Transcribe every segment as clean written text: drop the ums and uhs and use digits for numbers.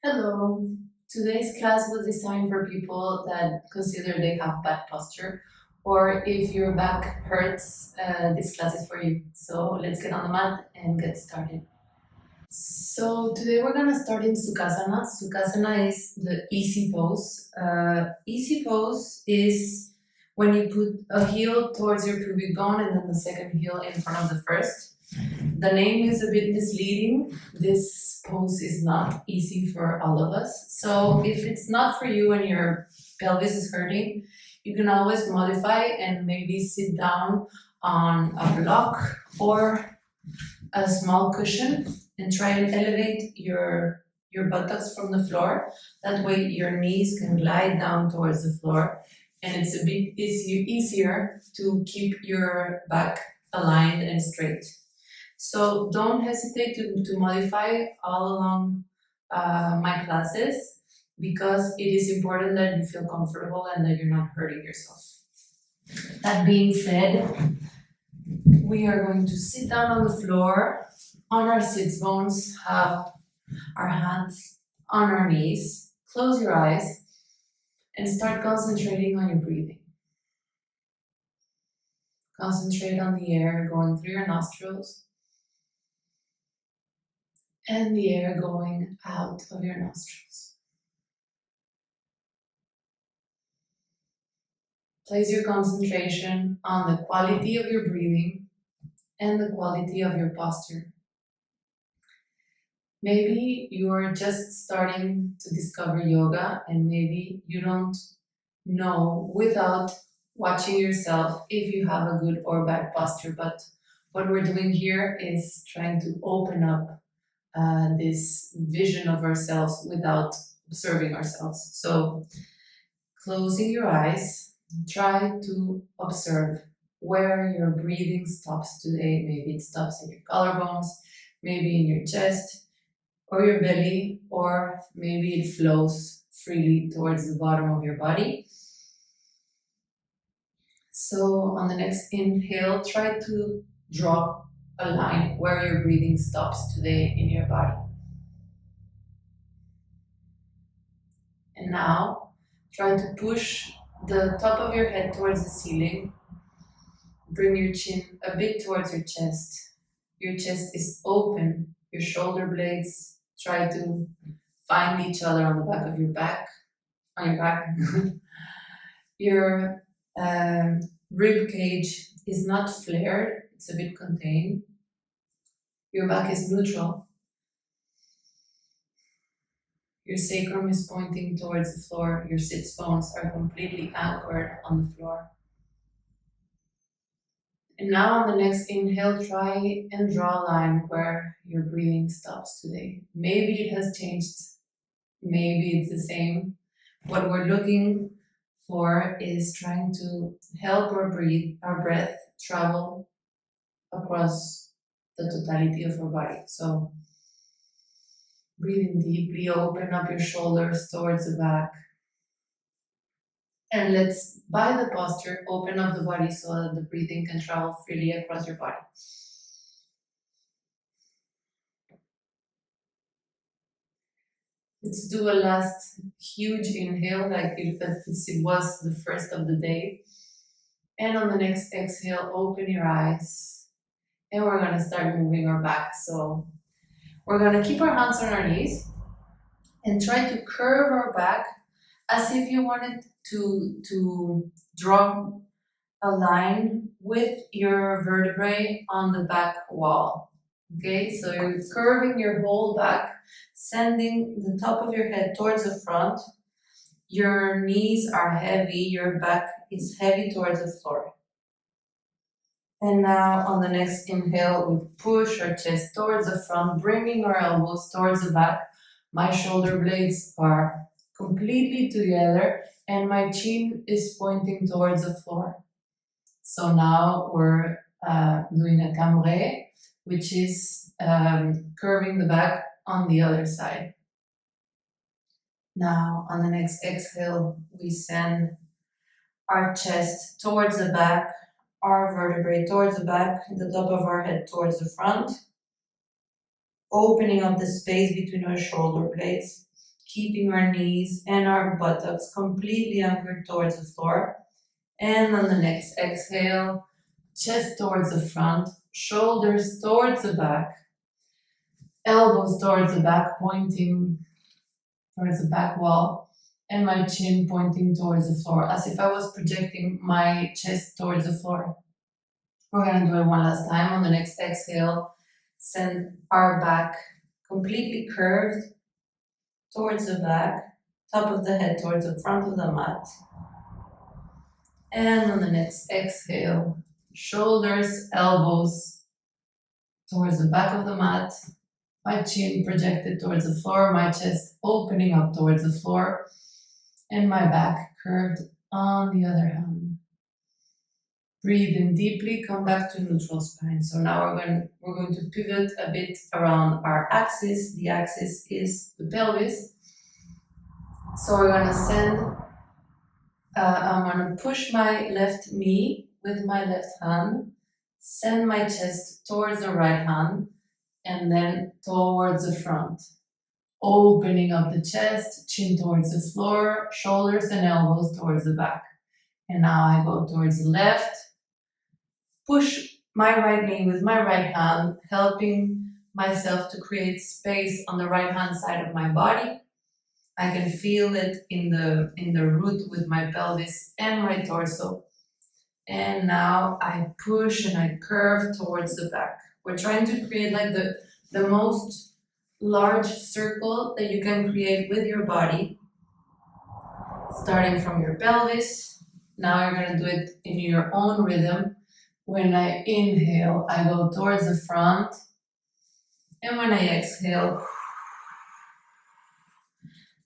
Hello. Today's class was designed for people that consider they have bad posture, or if your back hurts, this class is for you. So let's get on the mat and get started. So today we're gonna start in Sukhasana. Sukhasana is the easy pose. Easy pose is when you put a heel towards your pubic bone and then the second heel in front of the first. The name is a bit misleading. This pose is not easy for all of us. So if it's not for you and your pelvis is hurting, you can always modify and maybe sit down on a block or a small cushion and try and elevate your buttocks from the floor. That way your knees can glide down towards the floor and it's a bit easier to keep your back aligned and straight. So don't hesitate to modify all along my classes because it is important that you feel comfortable and that you're not hurting yourself. That being said, we are going to sit down on the floor on our sits bones, have our hands on our knees, close your eyes, and start concentrating on your breathing. Concentrate on the air going through your nostrils and the air going out of your nostrils. Place your concentration on the quality of your breathing and the quality of your posture. Maybe you are just starting to discover yoga and maybe you don't know without watching yourself if you have a good or bad posture. But what we're doing here is trying to open up this vision of ourselves without observing ourselves. So closing your eyes, try to observe where your breathing stops today. Maybe it stops in your collarbones, maybe in your chest or your belly, or maybe it flows freely towards the bottom of your body. So on the next inhale, try to draw a line where your breathing stops today in your body. And now try to push the top of your head towards the ceiling. Bring your chin a bit towards your chest. Your chest is open. Your shoulder blades try to find each other on the back of your back. On your back. Your rib cage is not flared. It's a bit contained. Your back is neutral. Your sacrum is pointing towards the floor. Your sits bones are completely anchored on the floor. And now on the next inhale, try and draw a line where your breathing stops today. Maybe it has changed. Maybe it's the same. What we're looking for is trying to help our breath travel across the totality of our body. So breathing deeply, open up your shoulders towards the back. And let's, by the posture, open up the body so that the breathing can travel freely across your body. Let's do a last huge inhale, like if it was the first of the day. And on the next exhale, open your eyes. And we're gonna start moving our back. So we're gonna keep our hands on our knees and try to curve our back as if you wanted to draw a line with your vertebrae on the back wall. Okay, so you're curving your whole back, sending the top of your head towards the front. Your knees are heavy, your back is heavy towards the floor. And now on the next inhale, we push our chest towards the front, bringing our elbows towards the back. My shoulder blades are completely together and my chin is pointing towards the floor. So now we're doing a cambré, which is curving the back on the other side. Now on the next exhale, we send our chest towards the back, our vertebrae towards the back, the top of our head towards the front, opening up the space between our shoulder blades. keeping our knees and our buttocks completely anchored towards the floor. And on the next exhale, chest towards the front, shoulders towards the back, elbows towards the back, pointing towards the back wall, and my chin pointing towards the floor, as if I was projecting my chest towards the floor. We're gonna do it one last time. On the next exhale, send our back completely curved towards the back, top of the head towards the front of the mat. And on the next exhale, shoulders, elbows towards the back of the mat, my chin projected towards the floor, my chest opening up towards the floor, and my back curved on the other hand. Breathe in deeply, come back to neutral spine. So now we're going to pivot a bit around our axis. The axis is the pelvis. So we're gonna I'm gonna push my left knee with my left hand, send my chest towards the right hand, and then towards the front. Opening up the chest, chin towards the floor, shoulders and elbows towards the back. And now I go towards the left, push my right knee with my right hand, helping myself to create space on the right hand side of my body. I can feel it in the root with my pelvis and my torso. And now I push and I curve towards the back. We're trying to create like the most large circle that you can create with your body, starting from your pelvis. Now you're gonna do it in your own rhythm. When I inhale, I go towards the front. And when I exhale,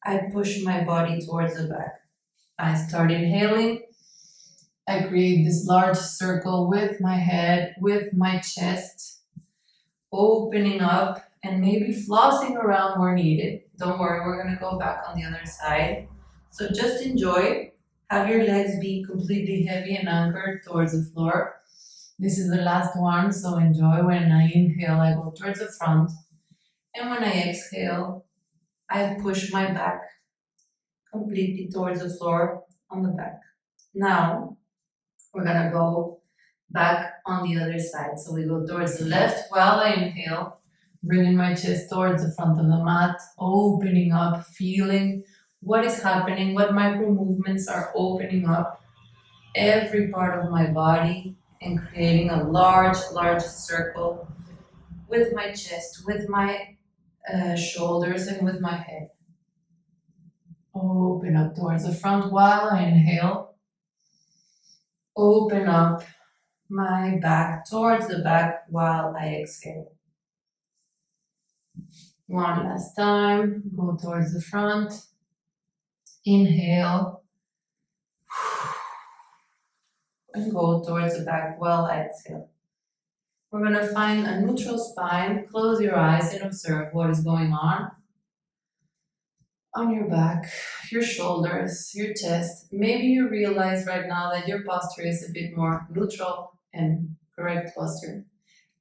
I push my body towards the back. I start inhaling. I create this large circle with my head, with my chest, opening up and maybe flossing around where needed. Don't worry, we're gonna go back on the other side. So just enjoy. Have your legs be completely heavy and anchored towards the floor. This is the last one, so enjoy. When I inhale, I go towards the front. And when I exhale, I push my back completely towards the floor on the back. Now, we're gonna go back on the other side. So we go towards the left while I inhale, bringing my chest towards the front of the mat, opening up, feeling what is happening, what micro movements are opening up every part of my body and creating a large, large circle with my chest, with my shoulders, and with my head. Open up towards the front while I inhale. Open up my back towards the back while I exhale. One last time, go towards the front. Inhale. And go towards the back while I exhale. We're going to find a neutral spine. Close your eyes and observe what is going on your back, your shoulders, your chest. Maybe you realize right now that your posture is a bit more neutral and correct posture.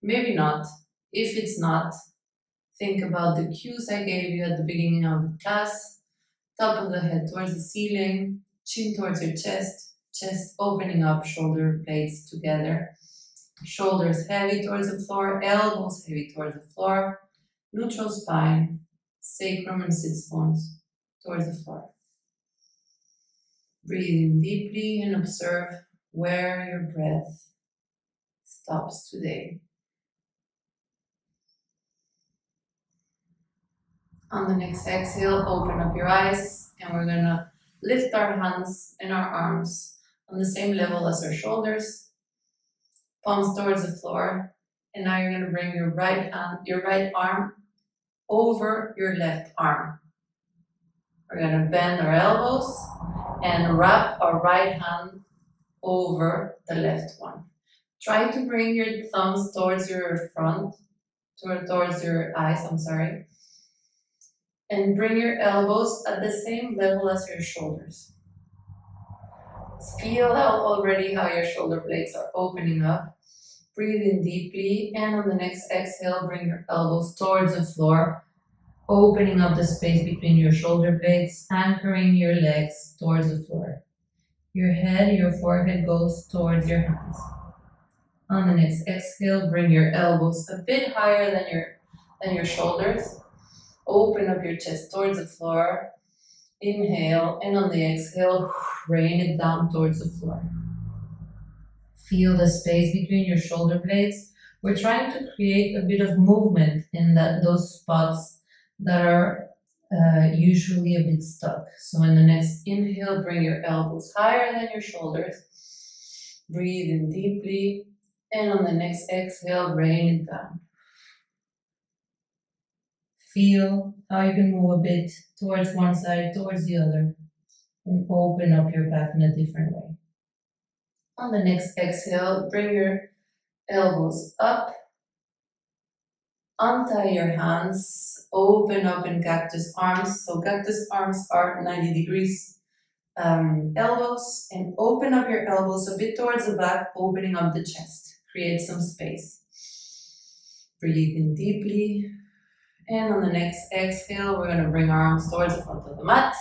Maybe not. If it's not, think about the cues I gave you at the beginning of the class. Top of the head towards the ceiling, chin towards your chest, chest opening up, shoulder blades together. Shoulders heavy towards the floor, elbows heavy towards the floor. Neutral spine, sacrum and sits bones towards the floor. Breathe in deeply and observe where your breath stops today. On the next exhale, open up your eyes and we're gonna lift our hands and our arms on the same level as our shoulders, palms towards the floor. And now you're gonna bring your right arm over your left arm. We're gonna bend our elbows and wrap our right hand over the left one. Try to bring your thumbs towards your front, towards your eyes, and bring your elbows at the same level as your shoulders. Feel out already how your shoulder blades are opening up. Breathe in deeply, and on the next exhale, bring your elbows towards the floor. opening up the space between your shoulder blades, anchoring your legs towards the floor. Your head, your forehead goes towards your hands. On the next exhale, bring your elbows a bit higher than your shoulders. Open up your chest towards the floor. Inhale, and on the exhale, rain it down towards the floor. Feel the space between your shoulder blades. We're trying to create a bit of movement in those spots that are usually a bit stuck. So in the next inhale, bring your elbows higher than your shoulders. Breathe in deeply. And on the next exhale, rain it down. Feel how you can move a bit towards one side, towards the other, and open up your back in a different way. On the next exhale, bring your elbows up, untie your hands, open up in cactus arms. So cactus arms are 90 degrees elbows, and open up your elbows a bit towards the back, opening up the chest. Create some space. Breathe in deeply. And on the next exhale, we're going to bring our arms towards the front of the mat.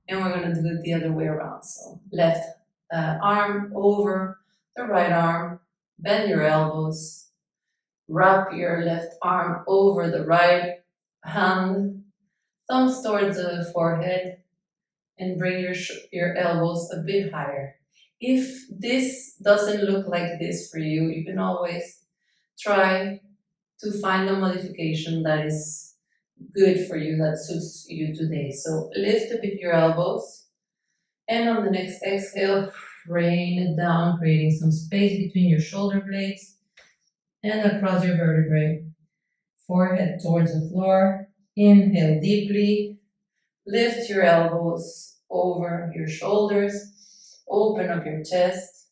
And we're going to do it the other way around. So left arm over the right arm. Bend your elbows. Wrap your left arm over the right hand. Thumbs towards the forehead. And bring your elbows a bit higher. If this doesn't look like this for you, you can always try to find a modification that is good for you, that suits you today. So lift a bit your elbows, and on the next exhale, rain it down, creating some space between your shoulder blades and across your vertebrae. Forehead towards the floor. Inhale deeply. Lift your elbows over your shoulders. Open up your chest.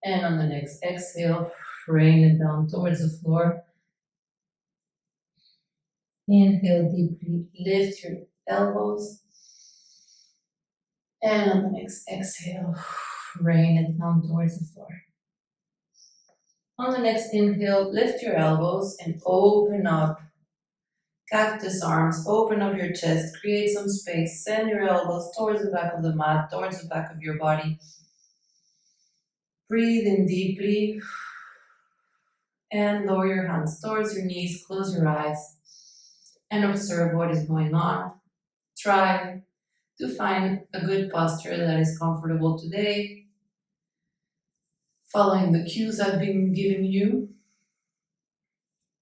And on the next exhale, rain it down towards the floor. Inhale deeply, lift your elbows. And on the next exhale, rain it down towards the floor. On the next inhale, lift your elbows and open up. Cactus arms, open up your chest, create some space. Send your elbows towards the back of the mat, towards the back of your body. Breathe in deeply. And lower your hands towards your knees, close your eyes, and observe what is going on. Try to find a good posture that is comfortable today, following the cues I've been giving you,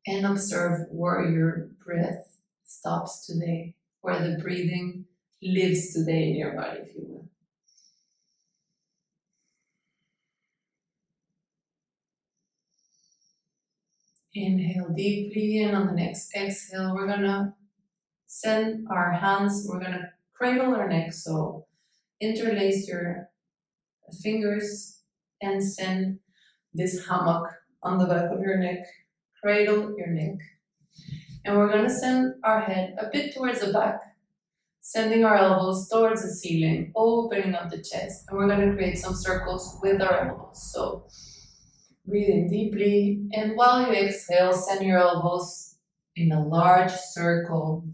and observe where your breath stops today, where the breathing lives today in your body, if you will. Inhale deeply, and on the next exhale, we're gonna send our hands, we're gonna cradle our neck, so interlace your fingers and send this hammock on the back of your neck. Cradle your neck. And we're going to send our head a bit towards the back, sending our elbows towards the ceiling, opening up the chest. And we're going to create some circles with our elbows. So breathe in deeply. And while you exhale, send your elbows in a large circle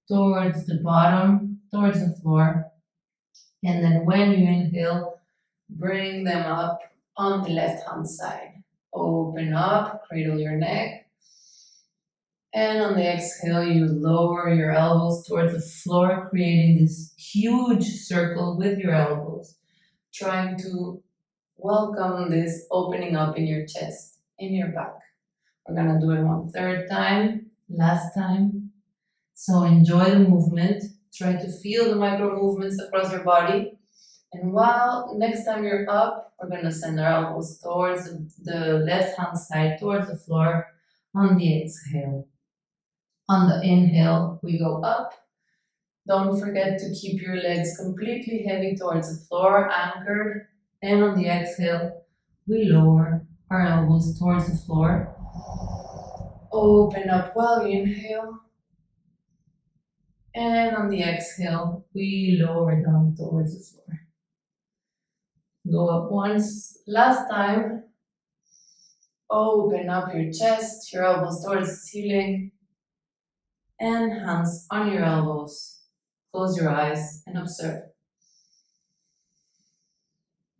towards the bottom, towards the floor. And then when you inhale, bring them up on the left hand side. Open up, cradle your neck. And on the exhale, you lower your elbows towards the floor, creating this huge circle with your elbows, trying to welcome this opening up in your chest, in your back. We're gonna do it one third time, last time. So enjoy the movement. Try to feel the micro movements across your body. And while next time you're up, we're gonna send our elbows towards the left hand side, towards the floor on the exhale. On the inhale, we go up. Don't forget to keep your legs completely heavy towards the floor, anchored. And on the exhale, we lower our elbows towards the floor. Open up while you inhale. And on the exhale, we lower down towards the floor. Go up once, last time. Open up your chest, your elbows towards the ceiling. and hands on your elbows. Close your eyes and observe.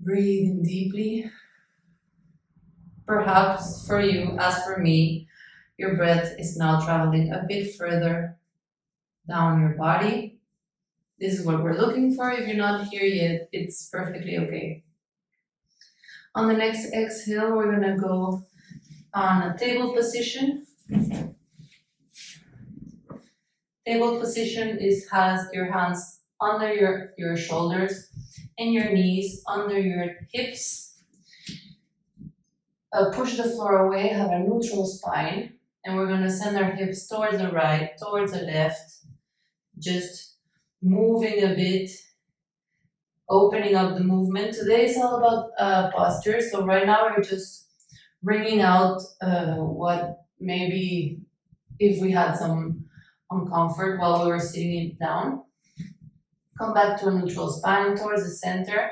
Breathe in deeply. Perhaps for you, as for me, your breath is now traveling a bit further down your body. This is what we're looking for. If you're not here yet, it's perfectly okay. On the next exhale, we're gonna go on a table position. Table position has your hands under your shoulders and your knees under your hips. Push the floor away, have a neutral spine, and we're gonna send our hips towards the right, towards the left, just moving a bit, opening up the movement. Today is all about posture, so right now we're just bringing out what maybe if we had some uncomfort while we were sitting it down. Come back to a neutral spine towards the center,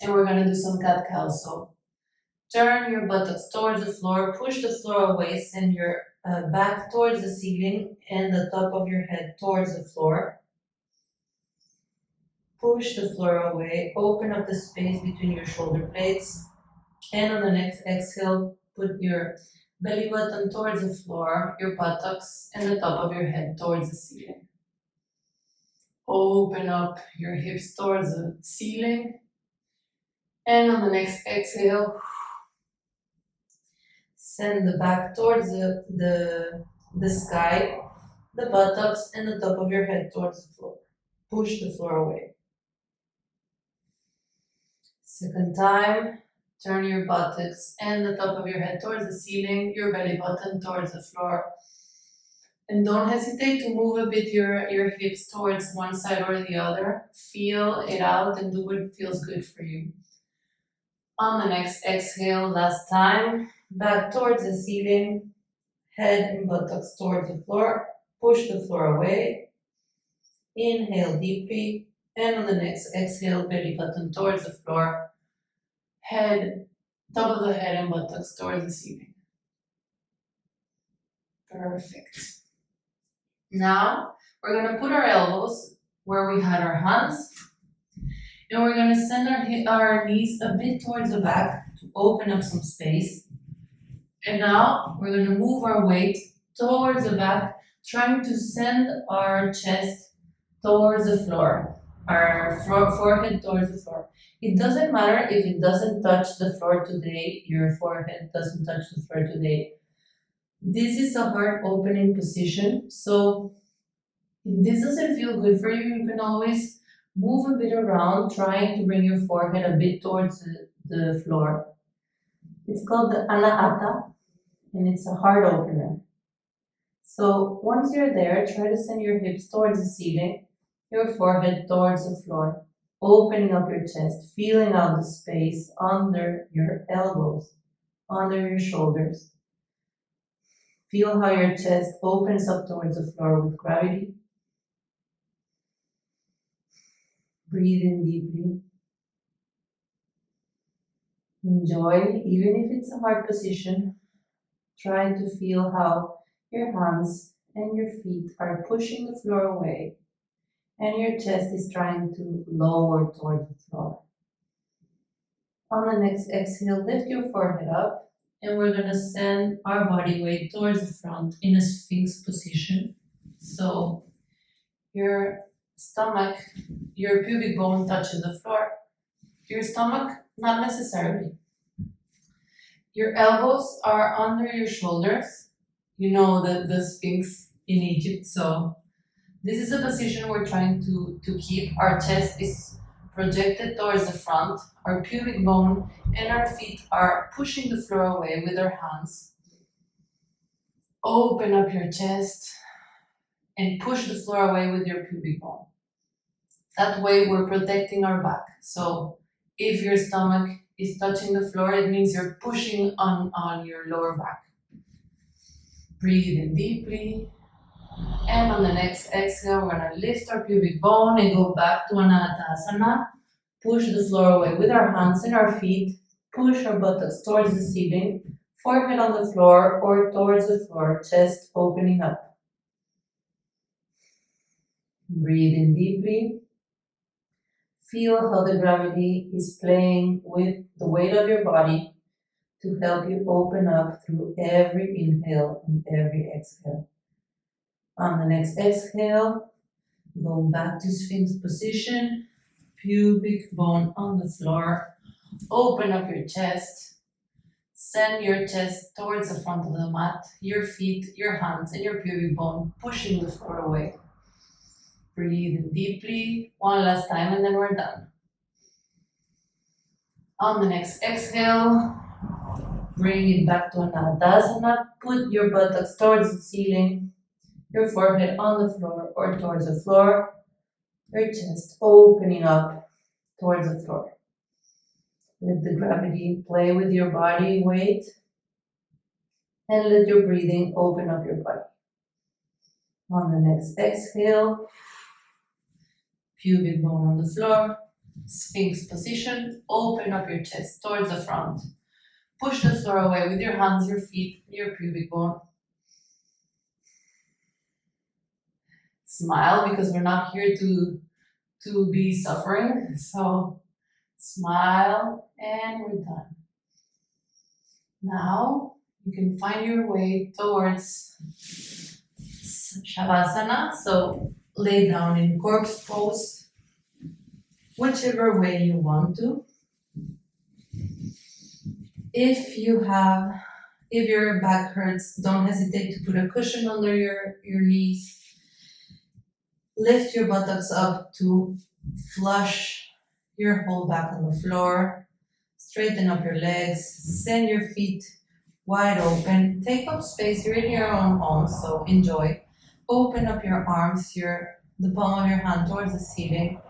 and we're gonna do some cat-cow. So turn your buttocks towards the floor, push the floor away, send your back towards the ceiling and the top of your head towards the floor. Push the floor away, open up the space between your shoulder blades, and on the next exhale, put your belly button towards the floor, your buttocks, and the top of your head towards the ceiling. Open up your hips towards the ceiling, and on the next exhale, send the back towards the sky, the buttocks, and the top of your head towards the floor. Push the floor away. Second time, turn your buttocks and the top of your head towards the ceiling, your belly button towards the floor. And don't hesitate to move a bit your hips towards one side or the other. Feel it out and do what feels good for you. On the next exhale, last time, back towards the ceiling, head and buttocks towards the floor. Push the floor away. Inhale deeply. And on the next exhale, belly button towards the floor. Head, top of the head and buttocks towards the ceiling. Perfect. Now, we're gonna put our elbows where we had our hands. And we're gonna send our knees a bit towards the back to open up some space. And now, we're gonna move our weight towards the back, trying to send our chest towards the floor, our forehead towards the floor. It doesn't matter if it doesn't touch the floor today, your forehead doesn't touch the floor today. This is a heart opening position, so if this doesn't feel good for you, you can always move a bit around, trying to bring your forehead a bit towards the floor. It's called the anahata, and it's a heart opener. So once you're there, try to send your hips towards the ceiling, your forehead towards the floor, opening up your chest, feeling out the space under your elbows, under your shoulders. Feel how your chest opens up towards the floor with gravity. Breathe in deeply. Enjoy, even if it's a hard position. Try to feel how your hands and your feet are pushing the floor away, and your chest is trying to lower towards the floor. On the next exhale, lift your forehead up, and we're gonna send our body weight towards the front in a sphinx position. So your stomach, your pubic bone touches the floor. Your stomach, not necessarily. Your elbows are under your shoulders. You know the sphinx in Egypt, so this is a position we're trying to keep. Our chest is projected towards the front, our pubic bone and our feet are pushing the floor away with our hands. Open up your chest and push the floor away with your pubic bone. That way we're protecting our back. So if your stomach is touching the floor, it means you're pushing on your lower back. Breathe in deeply. And on the next exhale, we're gonna lift our pubic bone and go back to Anahata. Push the floor away with our hands and our feet. Push our buttocks towards the ceiling, forehead on the floor or towards the floor, chest opening up. Breathe in deeply. Feel how the gravity is playing with the weight of your body to help you open up through every inhale and every exhale. On the next exhale, go back to Sphinx position, pubic bone on the floor. Open up your chest. Send your chest towards the front of the mat, your feet, your hands, and your pubic bone pushing the floor away. Breathe in deeply. One last time, and then we're done. On the next exhale, bring it back to Anadasana. Put your buttocks towards the ceiling, your forehead on the floor or towards the floor, your chest opening up towards the floor. Let the gravity play with your body weight and let your breathing open up your body. On the next exhale, pubic bone on the floor, Sphinx position, open up your chest towards the front. Push the floor away with your hands, your feet, your pubic bone. Smile because we're not here to be suffering. So smile and we're done. Now you can find your way towards Shavasana. So lay down in corpse pose, whichever way you want to. If your back hurts, don't hesitate to put a cushion under your knees. Lift your buttocks up to flush your whole back on the floor. Straighten up your legs. Send your feet wide open. Take up space. You're in your own home, so enjoy. Open up your arms, the palm of your hand towards the ceiling.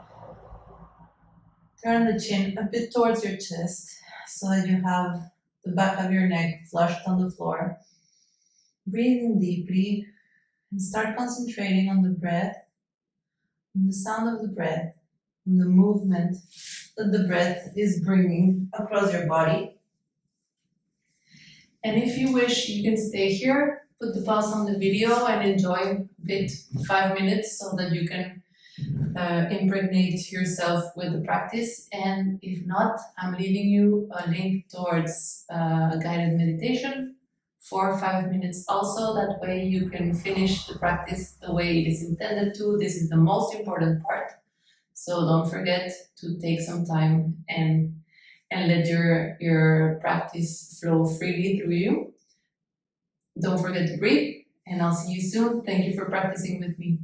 Turn the chin a bit towards your chest so that you have the back of your neck flushed on the floor. Breathe in deeply and start concentrating on the breath, on the sound of the breath, on the movement that the breath is bringing across your body. And if you wish, you can stay here, put the pause on the video and enjoy a bit, 5 minutes, so that you can impregnate yourself with the practice. And if not, I'm leaving you a link towards a guided meditation for 5 minutes also. That way you can finish the practice the way it is intended to. This is the most important part. So don't forget to take some time and let your practice flow freely through you. Don't forget to breathe, and I'll see you soon. Thank you for practicing with me.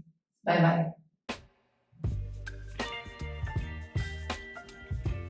Bye bye.